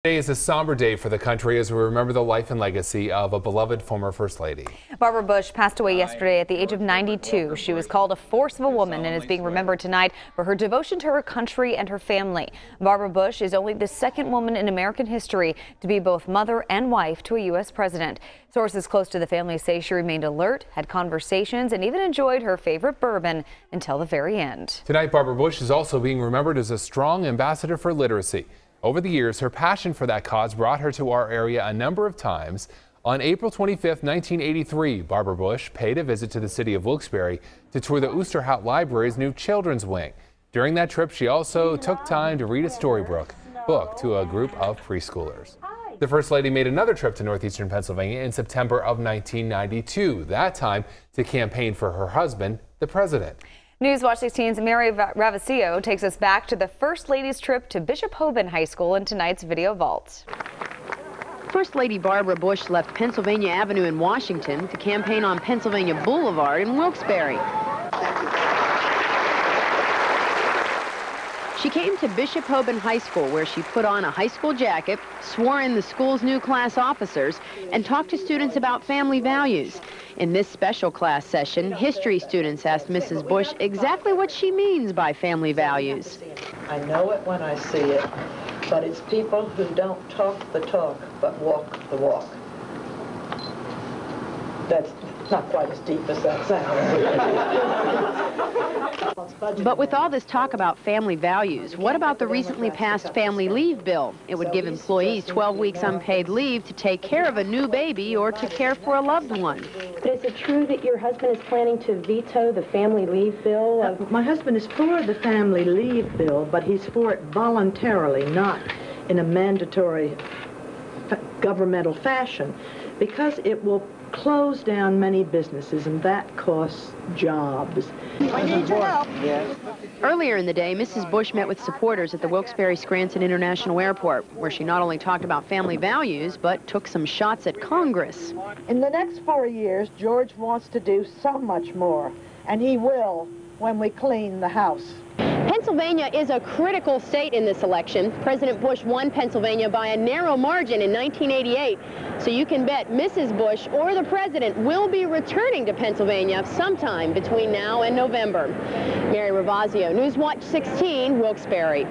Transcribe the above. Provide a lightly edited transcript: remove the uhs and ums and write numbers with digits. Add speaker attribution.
Speaker 1: Today is a somber day for the country as we remember the life and legacy of a beloved former First Lady.
Speaker 2: Barbara Bush passed away yesterday at the age of 92. She was called a force of a woman and is being remembered tonight for her devotion to her country and her family. Barbara Bush is only the second woman in American history to be both mother and wife to a U.S. president. Sources close to the family say she remained alert, had conversations, and even enjoyed her favorite bourbon until the very end.
Speaker 1: Tonight, Barbara Bush is also being remembered as a strong ambassador for literacy. Over the years, her passion for that cause brought her to our area a number of times. On April 25, 1983, Barbara Bush paid a visit to the city of Wilkes-Barre to tour the Osterhout Library's new children's wing. During that trip, she also took time to read a storybook to a group of preschoolers. The First Lady made another trip to Northeastern Pennsylvania in September of 1992, that time to campaign for her husband, the president.
Speaker 2: News Watch 16's Mary Ravasio takes us back to the First Lady's trip to Bishop Hoban High School in tonight's video vault.
Speaker 3: First Lady Barbara Bush left Pennsylvania Avenue in Washington to campaign on Pennsylvania Boulevard in Wilkes-Barre. She came to Bishop Hoban High School, where she put on a high school jacket, swore in the school's new class officers, and talked to students about family values. In this special class session, history students asked Mrs. Bush exactly what she means by family values.
Speaker 4: I know it when I see it, but it's people who don't talk the talk, but walk the walk. That's not quite as deep as that sounds.
Speaker 3: But with all this talk about family values, what about the recently passed family leave bill? It would give employees 12 weeks unpaid leave to take care of a new baby or to care for a loved one.
Speaker 5: But is it true that your husband is planning to veto the family leave bill?
Speaker 4: My husband is for the family leave bill, but he's for it voluntarily, not in a mandatory governmental fashion, because it will close down many businesses, and that costs jobs.
Speaker 5: I need your help.
Speaker 4: Yes.
Speaker 3: Earlier in the day, Mrs. Bush met with supporters at the Wilkes-Barre Scranton International Airport, where she not only talked about family values, but took some shots at Congress.
Speaker 4: In the next 4 years, George wants to do so much more, and he will when we clean the house.
Speaker 3: Pennsylvania is a critical state in this election. President Bush won Pennsylvania by a narrow margin in 1988. So you can bet Mrs. Bush or the president will be returning to Pennsylvania sometime between now and November. Mary Ravasio, News Watch 16, Wilkes-Barre.